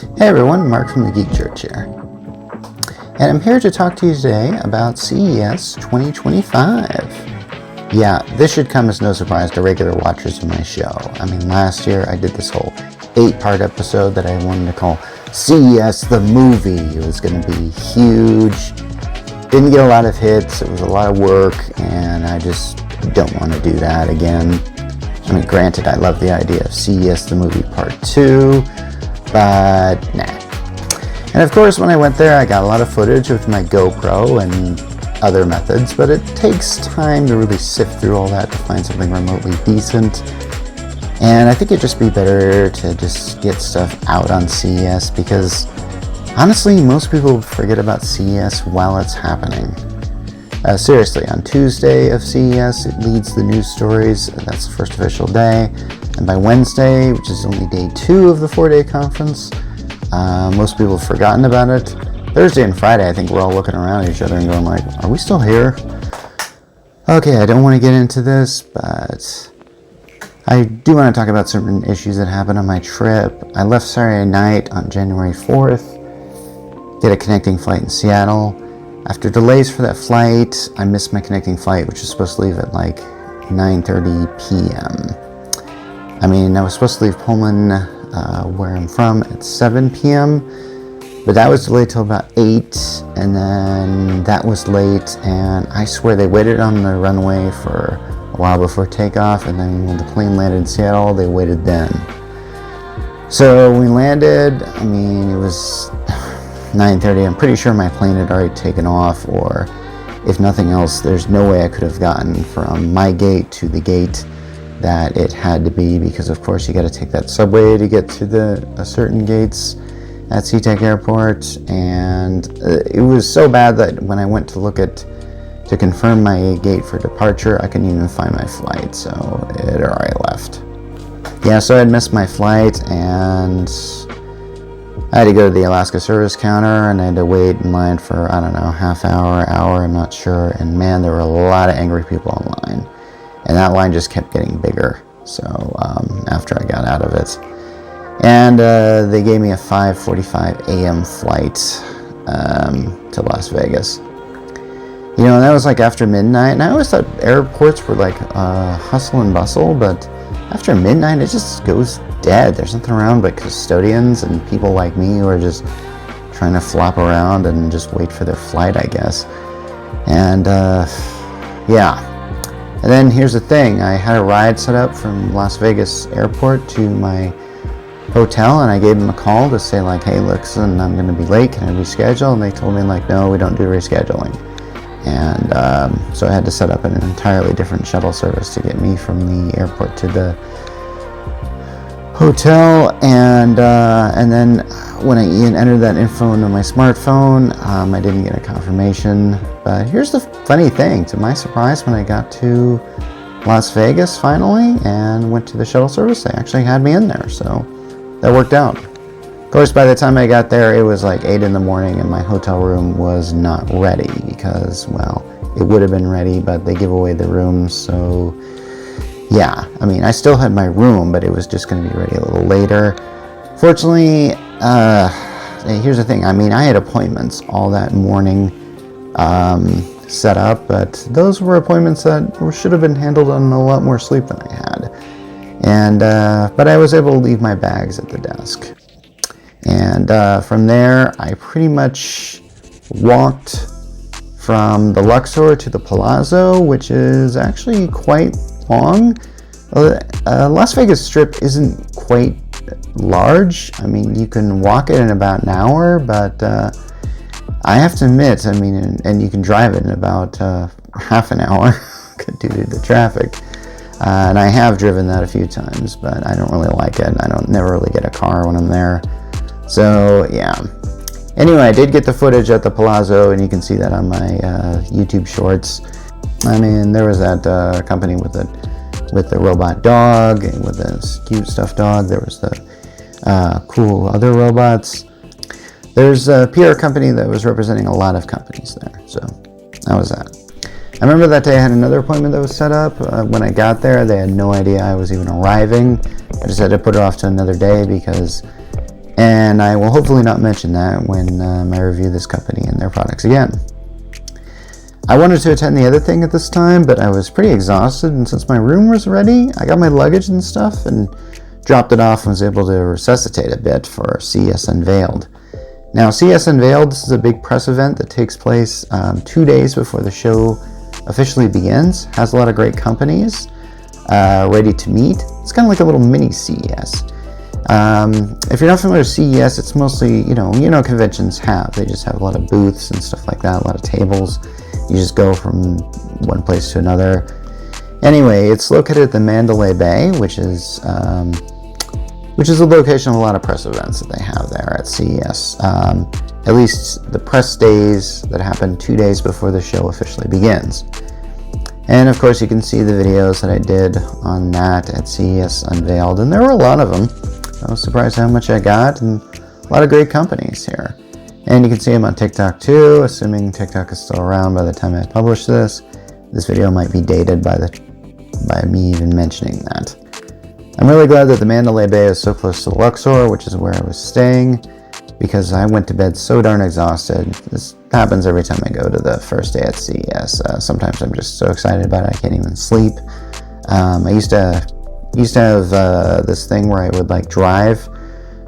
Hey everyone, Mark from TheGeekChurch here. And I'm here to talk to you today about CES 2025. Yeah, this should come as no surprise to regular watchers of my show. I mean, last year I did this whole 8-part episode that I wanted to call CES the Movie. It was going to be huge. Didn't get a lot of hits. It was a lot of work, and I just don't want to do that again. I mean, granted, I love the idea of CES the Movie Part 2, but nah. And of course, when I went there, I got a lot of footage with my GoPro and other methods, but it takes time to really sift through all that to find something remotely decent. And I think it'd just be better to just get stuff out on CES because, honestly, most people forget about CES while it's happening. Seriously, on Tuesday of CES, it leads the news stories. That's the first official day. And by Wednesday, which is only day 2 of the 4-day conference, most people have forgotten about it. Thursday and Friday, I think we're all looking around at each other and going like, are we still here? Okay, I don't want to get into this, but I do want to talk about certain issues that happened on my trip. I left Saturday night on January 4th, did a connecting flight in Seattle. After delays for that flight, I missed my connecting flight, which was supposed to leave at like 9:30 p.m. I mean, I was supposed to leave Pullman, where I'm from, at 7 p.m., but that was delayed till about 8, and then that was late, and I swear they waited on the runway for a while before takeoff, and then when the plane landed in Seattle, they waited then. So we landed. I mean, it was 9:30. I'm pretty sure my plane had already taken off, or if nothing else, there's no way I could have gotten from my gate to the gate that it had to be, because of course you got to take that subway to get to the certain gates at SeaTac Airport. And it was so bad that when I went to look at to confirm my gate for departure, I couldn't even find my flight, so it had already left. Yeah, so I had missed my flight, and I had to go to the Alaska service counter, and I had to wait in line for, I don't know, half hour, I'm not sure. And man, there were a lot of angry people online. And that line just kept getting bigger. So after I got out of it. And they gave me a 5:45 a.m. flight to Las Vegas. You know, and that was like after midnight. And I always thought airports were like hustle and bustle, but after midnight, it just goes dead. There's nothing around but custodians and people like me who are just trying to flop around and just wait for their flight, I guess. And yeah. And then here's the thing. I had a ride set up from Las Vegas airport to my hotel, and I gave them a call to say like, hey, listen, I'm going to be late. Can I reschedule? And they told me like, no, we don't do rescheduling. And so I had to set up an entirely different shuttle service to get me from the airport to the hotel. And then when I entered that info into my smartphone, I didn't get a confirmation. But here's the funny thing. To my surprise, when I got to Las Vegas finally and went to the shuttle service, they actually had me in there. So that worked out. Of course, by the time I got there, it was like 8 in the morning, and my hotel room was not ready because, well, it would have been ready, but they give away the rooms. So yeah, I mean, I still had my room, but it was just going to be ready a little later. Fortunately, here's the thing. I mean, I had appointments all that morning set up, but those were appointments that should have been handled on a lot more sleep than I had. And but I was able to leave my bags at the desk. And from there, I pretty much walked from the Luxor to the Palazzo, which is actually quite long. Las Vegas Strip isn't quite large. I mean, you can walk it in about an hour, but I have to admit, I mean, and you can drive it in about half an hour due to the traffic. And I have driven that a few times, but I don't really like it. I never really get a car when I'm there. So yeah. Anyway, I did get the footage at the Palazzo, and you can see that on my YouTube shorts. I mean, there was that company with the robot dog, and with this cute stuffed dog. There was the cool other robots. There's a PR company that was representing a lot of companies there. So that was that. I remember that day I had another appointment that was set up. When I got there, they had no idea I was even arriving. I just had to put it off to another day because And I will hopefully not mention that when I review this company and their products again. I wanted to attend the other thing at this time, but I was pretty exhausted, and since my room was ready, I got my luggage and stuff and dropped it off and was able to resuscitate a bit for CES Unveiled. Now, CES Unveiled, this is a big press event that takes place 2 days before the show officially begins. Has a lot of great companies ready to meet. It's kind of like a little mini CES. If you're not familiar with CES, it's mostly, you know, conventions have. They just have a lot of booths and stuff like that, a lot of tables. You just go from one place to another. Anyway, it's located at the Mandalay Bay, which is the location of a lot of press events that they have there at CES. At least the press days that happen 2 days before the show officially begins. And of course, you can see the videos that I did on that at CES Unveiled, and there were a lot of them. I was surprised how much I got, and a lot of great companies here. And you can see them on TikTok too, assuming TikTok is still around by the time I publish this. This video might be dated by me even mentioning that. I'm really glad that the Mandalay Bay is so close to the Luxor, which is where I was staying, because I went to bed so darn exhausted. This happens every time I go to the first day at CES. Sometimes I'm just so excited about it I can't even sleep. I used to have this thing where I would like drive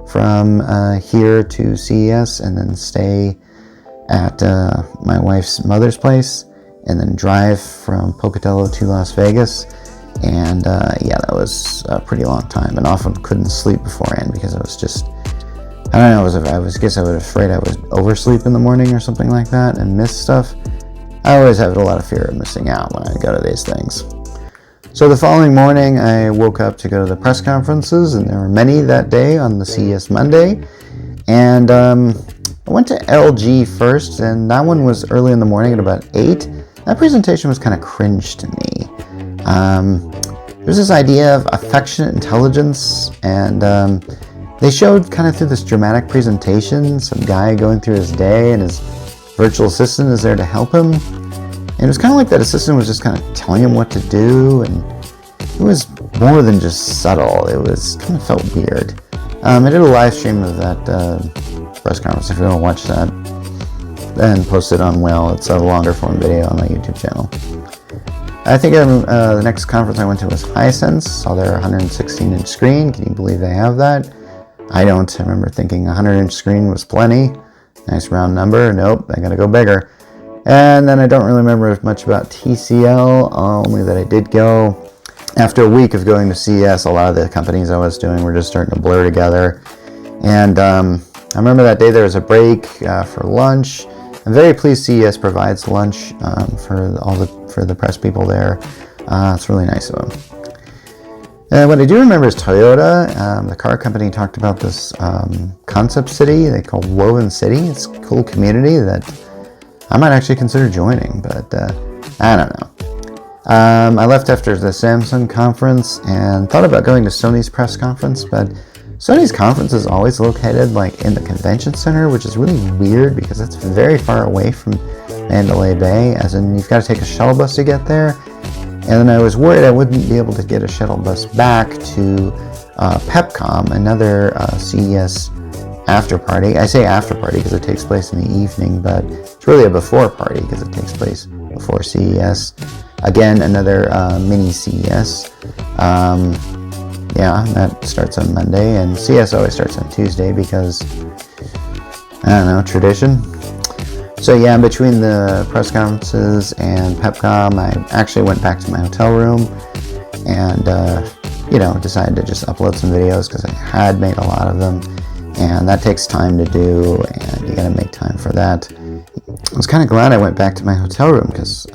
from here to CES and then stay at my wife's mother's place and then drive from Pocatello to Las Vegas. And yeah, that was a pretty long time, and often couldn't sleep beforehand because I was just, I don't know, I was afraid I would oversleep in the morning or something like that and miss stuff. I always have a lot of fear of missing out when I go to these things. So the following morning, I woke up to go to the press conferences, and there were many that day on the CES Monday. And I went to LG first, and that one was early in the morning at about 8. That presentation was kind of cringe to me. There's this idea of affectionate intelligence, and they showed kind of through this dramatic presentation some guy going through his day, and his virtual assistant is there to help him. And it was kind of like that assistant was just kind of telling him what to do, and it was more than just subtle. It was kind of felt weird. I did a live stream of that press conference. If you want to watch that, then post it on It's a longer form video on my YouTube channel. I think the next conference I went to was Hisense. Saw their 116-inch screen. Can you believe they have that? I don't. I remember thinking a 100-inch screen was plenty. Nice round number. Nope, I gotta go bigger. And then I don't really remember much about TCL, only that I did go. After a week of going to CES, a lot of the companies I was doing were just starting to blur together. And I remember that day there was a break for lunch. I'm very pleased CES provides lunch for the press people there. It's really nice of them. And what I do remember is Toyota, the car company, talked about this concept city they call Woven City. It's a cool community that I might actually consider joining, but I don't know. I left after the Samsung conference and thought about going to Sony's press conference, but Sony's conference is always located like in the convention center, which is really weird because it's very far away from Mandalay Bay, as in you've got to take a shuttle bus to get there. And then I was worried I wouldn't be able to get a shuttle bus back to PepCom, another CES after party. I say after party because it takes place in the evening, but it's really a before party because it takes place before CES. Again, another mini CES. Yeah, that starts on Monday, and CES always starts on Tuesday because, I don't know, tradition. So yeah, between the press conferences and PepCom, I actually went back to my hotel room and, decided to just upload some videos because I had made a lot of them. And that takes time to do, and you gotta make time for that. I was kind of glad I went back to my hotel room because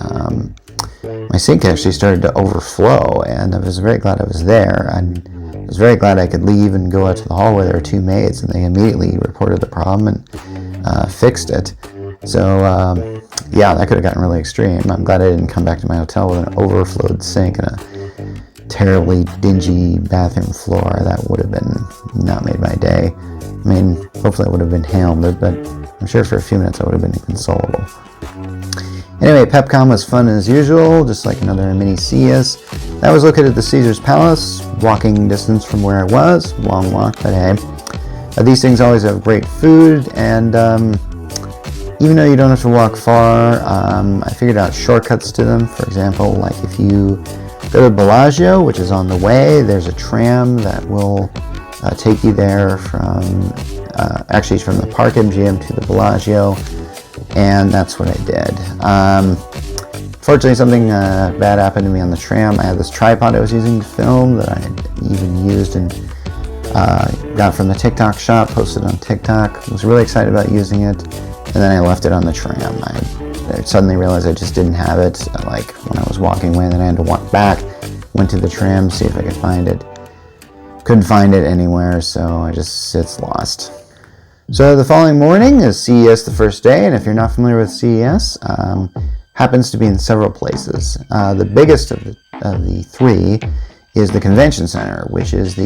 my sink actually started to overflow, and I was very glad I was there. And I was very glad I could leave and go out to the hallway. There were two maids, and they immediately reported the problem and fixed it. So, yeah, that could have gotten really extreme. I'm glad I didn't come back to my hotel with an overflowed sink and a terribly dingy bathroom floor. That would have been not made my day. I mean, hopefully I would have been handled, but I'm sure for a few minutes I would have been inconsolable. Anyway, PepCom was fun as usual, just like another mini CES. That was located at the Caesars Palace, walking distance from where I was. Long walk, but hey. These things always have great food, and even though you don't have to walk far, I figured out shortcuts to them. For example, like if you go to Bellagio, which is on the way, there's a tram that will take you there from, actually it's from the Park MGM to the Bellagio, and that's what I did. Fortunately, something bad happened to me on the tram. I had this tripod I was using to film that I had even used and got from the TikTok shop, posted on TikTok. I was really excited about using it, and then I left it on the tram. I suddenly realized I just didn't have it, like when I was walking away, and then I had to walk back, went to the tram, see if I could find it. Couldn't find it anywhere, so it's lost. So the following morning is CES the first day, and if you're not familiar with CES, happens to be in several places. The biggest of the three is the convention center, which is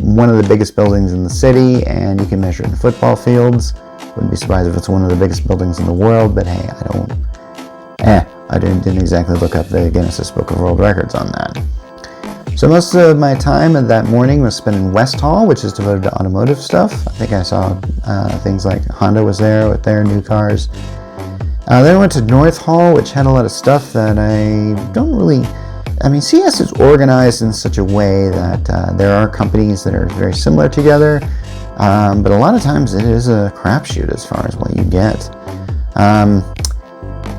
one of the biggest buildings in the city, and you can measure it in football fields. Wouldn't be surprised if it's one of the biggest buildings in the world, but hey, I didn't exactly look up the Guinness Book of World Records on that. So most of my time at that morning was spent in West Hall, which is devoted to automotive stuff. I think I saw things like Honda was there with their new cars. Then I went to North Hall, which had a lot of stuff that CES is organized in such a way that there are companies that are very similar together, but a lot of times it is a crapshoot as far as what you get.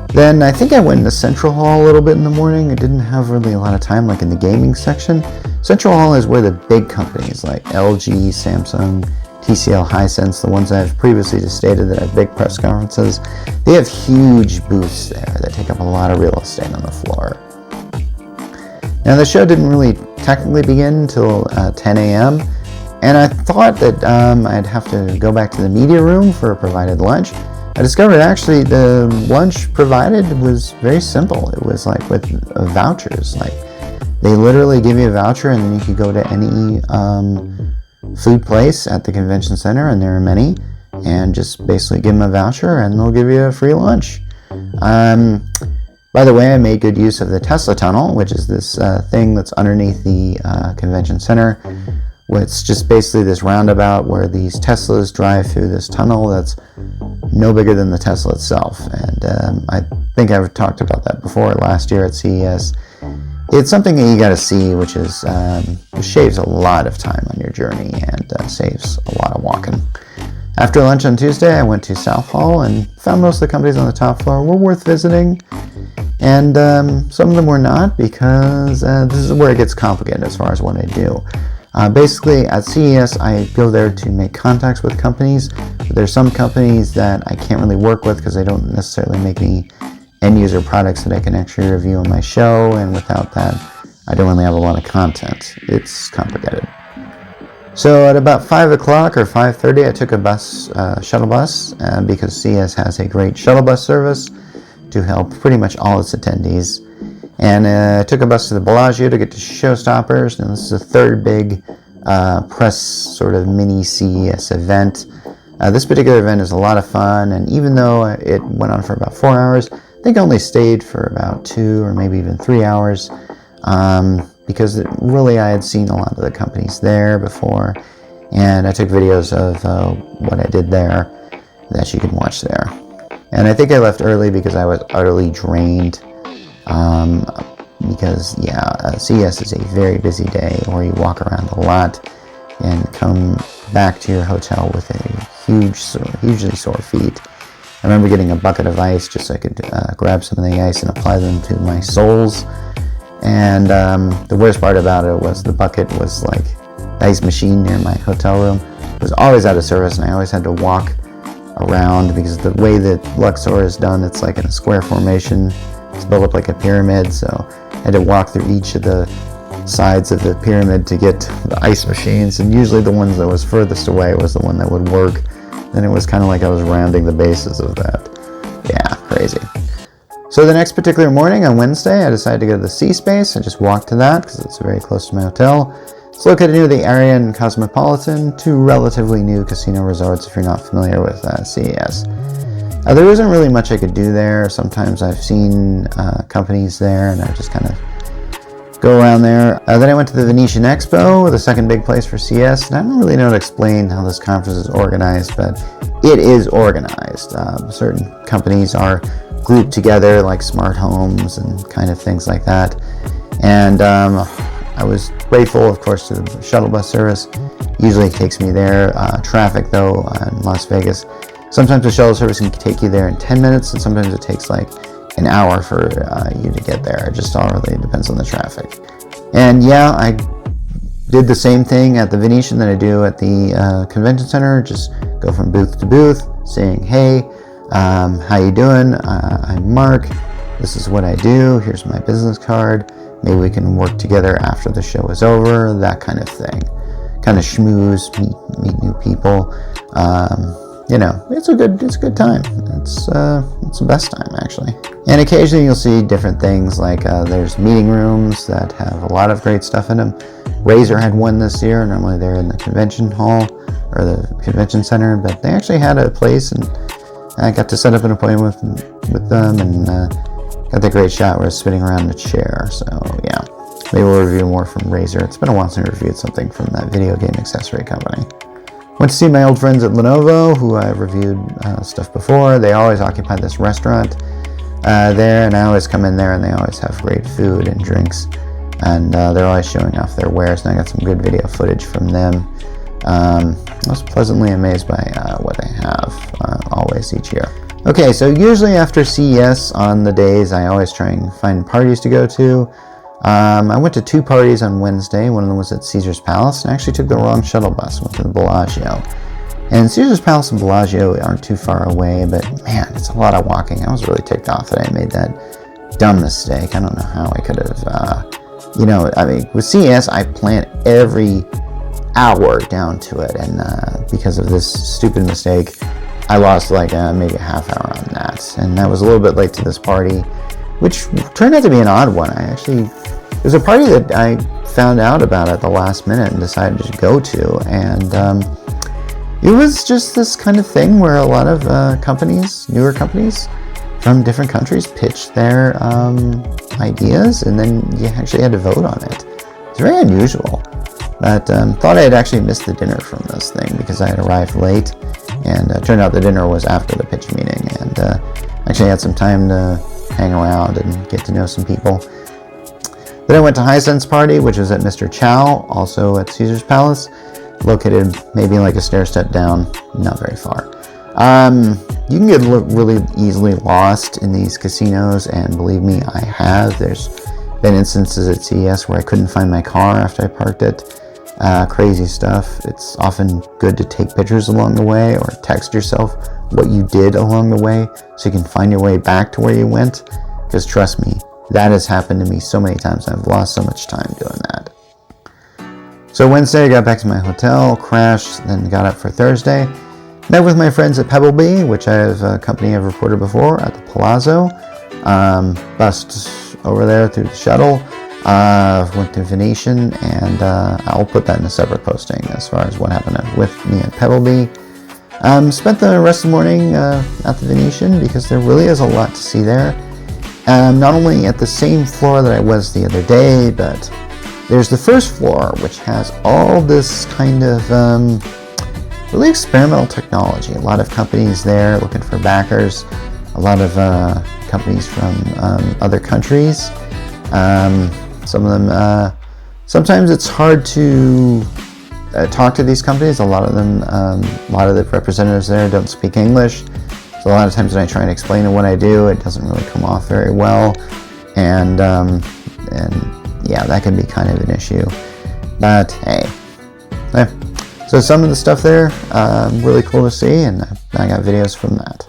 Then I think I went into Central Hall a little bit in the morning. I didn't have really a lot of time, like in the gaming section. Central Hall is where the big companies like LG, Samsung, TCL, Hisense, the ones I've previously just stated that have big press conferences, they have huge booths there that take up a lot of real estate on the floor. Now the show didn't really technically begin until 10 a.m. and I thought that I'd have to go back to the media room for a provided lunch. I discovered actually the lunch provided was very simple. It was like with vouchers. Like they literally give you a voucher and then you could go to any food place at the convention center, and there are many, and just basically give them a voucher and they'll give you a free lunch. By the way, I made good use of the Tesla tunnel, which is this thing that's underneath the convention center. It's just basically this roundabout where these Teslas drive through this tunnel that's no bigger than the Tesla itself. And I think I've talked about that before last year at CES. It's something that you got to see, which is shaves a lot of time on your journey and saves a lot of walking. After lunch on Tuesday, I went to South Hall and found most of the companies on the top floor were worth visiting, and some of them were not, because this is where it gets complicated as far as what I do. Basically, at CES, I go there to make contacts with companies, but there's some companies that I can't really work with because they don't necessarily make any end-user products that I can actually review on my show, and without that, I don't really have a lot of content. It's complicated. So at about 5 o'clock or 5:30, I took a shuttle bus, because CES has a great shuttle bus service to help pretty much all its attendees. And I took a bus to the Bellagio to get to Showstoppers. Now, this is the third big press sort of mini CES event. This particular event is a lot of fun, and even though it went on for about 4 hours, I think I only stayed for about 2 or maybe even 3 hours, because I had seen a lot of the companies there before, and I took videos of what I did there that you can watch there. And I think I left early because I was utterly drained. Because CES is a very busy day where you walk around a lot and come back to your hotel with a hugely sore feet. I remember getting a bucket of ice just so I could grab some of the ice and apply them to my soles. And the worst part about it was the bucket was like the ice machine near my hotel room was always out of service, and I always had to walk around because the way that Luxor is done, it's like in a square formation. It's built up like a pyramid, so I had to walk through each of the sides of the pyramid to get the ice machines, and usually the ones that was furthest away was the one that would work. Then it was kind of like I was rounding the bases of that. Yeah, crazy. So the next particular morning on Wednesday, I decided to go to the Sea Space. I just walked to that because it's very close to my hotel. It's located near the area in Cosmopolitan, two relatively new casino resorts if you're not familiar with CES. There isn't really much I could do there. Sometimes I've seen companies there, and I just kind of go around there. Then I went to the Venetian Expo, the second big place for CES, and I don't really know how to explain how this conference is organized, but it is organized. Certain companies are grouped together, like smart homes and kind of things like that. And I was grateful, of course, to the shuttle bus service. Usually it takes me there. Traffic, though, in Las Vegas, sometimes the shuttle service can take you there in 10 minutes, and sometimes it takes like an hour for you to get there. It just all really depends on the traffic. And yeah, I did the same thing at the Venetian that I do at the convention center. Just go from booth to booth, saying, hey, how you doing? I'm Mark. This is what I do. Here's my business card. Maybe we can work together after the show is over. That kind of thing. Kind of schmooze, meet new people. It's a good time. It's the best time, actually. And occasionally you'll see different things, like there's meeting rooms that have a lot of great stuff in them. Razer had one this year. Normally they're in the convention hall or the convention center, but they actually had a place, and I got to set up an appointment with them, and got the great shot where I was spinning around in a chair. So yeah, maybe we'll review more from Razer. It's been a while since I reviewed something from that video game accessory company. Went to see my old friends at Lenovo, who I've reviewed stuff before. They always occupy this restaurant there, and I always come in there, and they always have great food and drinks, and they're always showing off their wares, and I got some good video footage from them. I was pleasantly amazed by what they have always each year. Okay, so usually after CES on the days, I always try and find parties to go to. I went to 2 parties on Wednesday. One of them was at Caesar's Palace, and I actually took the wrong shuttle bus, went to the Bellagio. And Caesar's Palace and Bellagio aren't too far away, but man, it's a lot of walking. I was really ticked off that I made that dumb mistake. I don't know how I could have, with CES, I plan every hour down to it, and because of this stupid mistake, I lost like maybe a half hour on that, and I was a little bit late to this party, which turned out to be an odd one. It was a party that I found out about at the last minute and decided to go to, and it was just this kind of thing where a lot of newer companies from different countries pitched their ideas, and then you actually had to vote on it. It's very unusual. But thought I had actually missed the dinner from this thing because I had arrived late, and it turned out the dinner was after the pitch meeting, and actually had some time to hang around and get to know some people. Then I went to Hisense party, which was at Mr. Chow, also at Caesar's Palace, located maybe like a stair step down, not very far. You can get really easily lost in these casinos, and believe me, I have. There's been instances at CES where I couldn't find my car after I parked it. Crazy stuff. It's often good to take pictures along the way, or text yourself what you did along the way so you can find your way back to where you went, because trust me, that has happened to me so many times. I've lost so much time doing that. So Wednesday I got back to my hotel, crashed, then got up for Thursday, met with my friends at Pebblebee, which I have a company I've reported before, at the Palazzo. Bussed over there through the shuttle, went to Venetian, and I'll put that in a separate posting as far as what happened with me at Pebblebee. Spent the rest of the morning at the Venetian because there really is a lot to see there. Not only at the same floor that I was the other day, but there's the first floor, which has all this kind of really experimental technology. A lot of companies there looking for backers, a lot of companies from other countries. Some of them, sometimes it's hard to talk to these companies. A lot of the representatives there don't speak English. So a lot of times when I try and explain what I do, it doesn't really come off very well. And yeah, that can be kind of an issue. But hey. So some of the stuff there, really cool to see, and I got videos from that.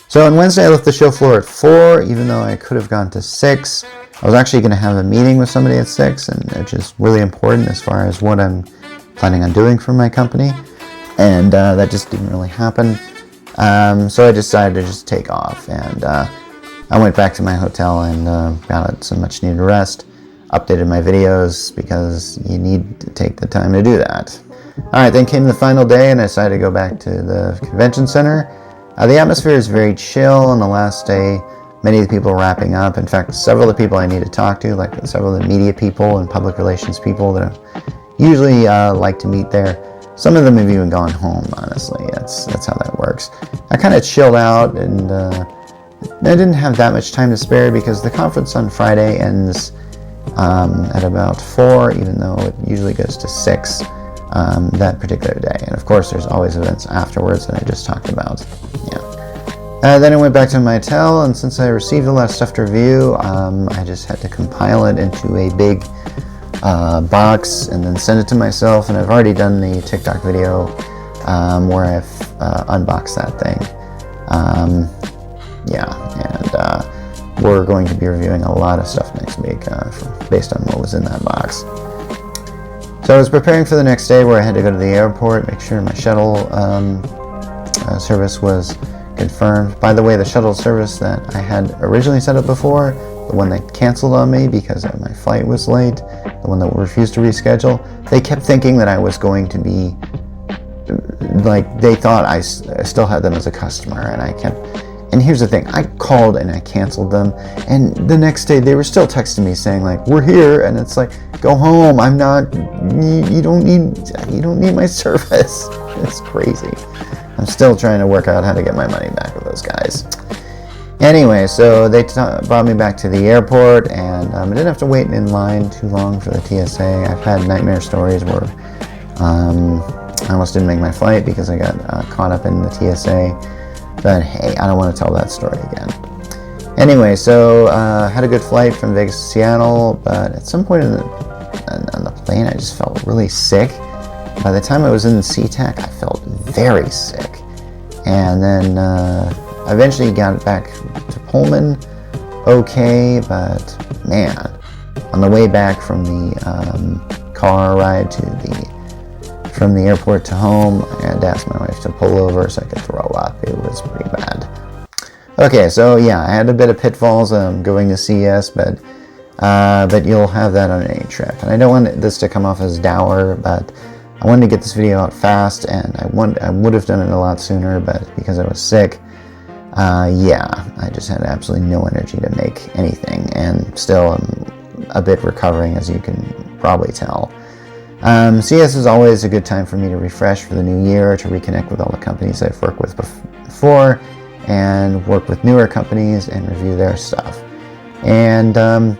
So on Wednesday, I left the show floor at 4, even though I could have gone to 6. I was actually going to have a meeting with somebody at 6, and which is really important as far as what I'm planning on doing for my company. And that just didn't really happen. So I decided to just take off, and I went back to my hotel and got some much needed rest, updated my videos because you need to take the time to do that. Alright, then came the final day, and I decided to go back to the convention center. The atmosphere is very chill on the last day. many of the people are wrapping up. In fact, several of the people I need to talk to, like several of the media people and public relations people that I usually like to meet there, some of them have even gone home, honestly. That's how that works. I kind of chilled out, and I didn't have that much time to spare because the conference on Friday ends at about 4, even though it usually goes to 6 that particular day. And of course, there's always events afterwards that I just talked about. Yeah. Then I went back to my hotel, and since I received a lot of stuff to review, I just had to compile it into a big box and then send it to myself. And I've already done the TikTok video where I've unboxed that thing. And we're going to be reviewing a lot of stuff next week based on what was in that box. So I was preparing for the next day where I had to go to the airport, make sure my shuttle service was confirmed. By the way, the shuttle service that I had originally set up before, the one that canceled on me because my flight was late, the one that refused to reschedule, they kept thinking that I was going to be, like, they thought I still had them as a customer, and here's the thing, I called and I canceled them, and the next day they were still texting me saying, like, we're here, and it's like, go home, I'm not, you don't need my service. It's crazy. I'm still trying to work out how to get my money back with those guys. Anyway, so they brought me back to the airport, and I didn't have to wait in line too long for the TSA. I've had nightmare stories where I almost didn't make my flight because I got caught up in the TSA. But hey, I don't want to tell that story again. Anyway, so had a good flight from Vegas to Seattle, but at some point on the plane, I just felt really sick. By the time I was in the SeaTac, I felt very sick. And then I eventually got back to Pullman okay, but man, on the way back from the car ride from the airport to home, I had to ask my wife to pull over so I could throw up. It was pretty bad. Okay, so yeah, I had a bit of pitfalls going to CES, but you'll have that on any trip. And I don't want this to come off as dour, but I wanted to get this video out fast, and I would have done it a lot sooner, but because I was sick, I just had absolutely no energy to make anything, and still I'm a bit recovering, as you can probably tell. CES is always a good time for me to refresh for the new year, to reconnect with all the companies I've worked with before, and work with newer companies and review their stuff. And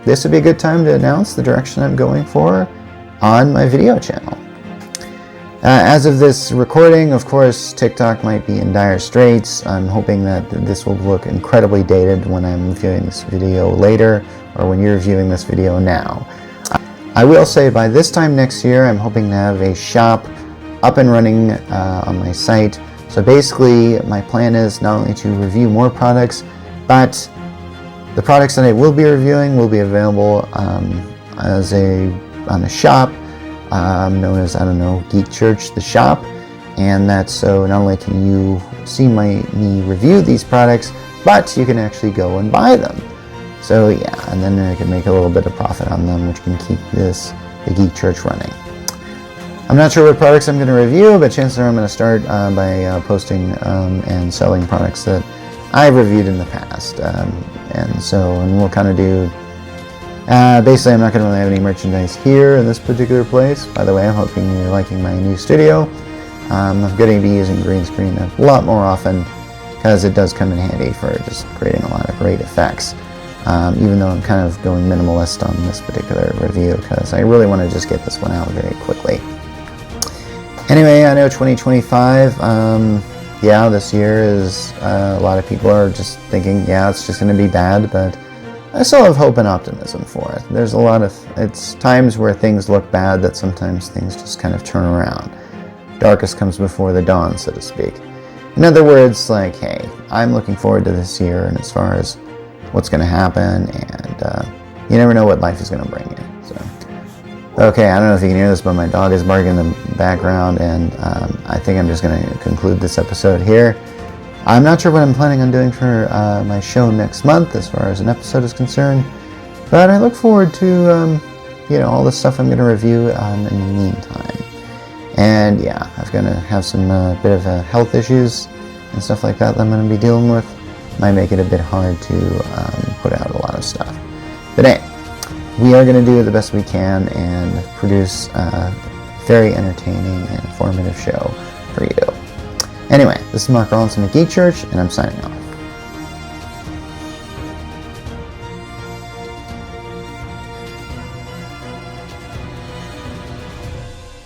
this would be a good time to announce the direction I'm going for on my video channel. As of this recording, of course, TikTok might be in dire straits. I'm hoping that this will look incredibly dated when I'm viewing this video later, or when you're viewing this video now. I will say by this time next year, I'm hoping to have a shop up and running on my site. So basically, my plan is not only to review more products, but the products that I will be reviewing will be available on a shop known as, TheGeekChurch, the shop. And that's so not only can you see me review these products, but you can actually go and buy them. So yeah, and then I can make a little bit of profit on them, which can keep the Geek Church running. I'm not sure what products I'm going to review, but chances are I'm going to start by posting and selling products that I've reviewed in the past. And we'll kind of do, basically I'm not going to really have any merchandise here in this particular place. By the way, I'm hoping you're liking my new studio. I'm going to be using green screen a lot more often because it does come in handy for just creating a lot of great effects. Even though I'm kind of going minimalist on this particular review because I really want to just get this one out very quickly. Anyway, I know 2025, this year is, a lot of people are just thinking, it's just going to be bad, but I still have hope and optimism for it. There's it's times where things look bad that sometimes things just kind of turn around. Darkest comes before the dawn, so to speak. In other words, like, hey, I'm looking forward to this year, and as far as what's going to happen, and you never know what life is going to bring you. So, okay, I don't know if you can hear this, but my dog is barking in the background, and I think I'm just going to conclude this episode here. I'm not sure what I'm planning on doing for my show next month as far as an episode is concerned, but I look forward to all the stuff I'm going to review in the meantime. And I'm going to have some bit of health issues and stuff like that I'm going to be dealing with might make it a bit hard to put out a lot of stuff. But hey, we are going to do the best we can and produce a very entertaining and informative show for you. Anyway, this is Mark Rollins from the Geek Church, and I'm signing off.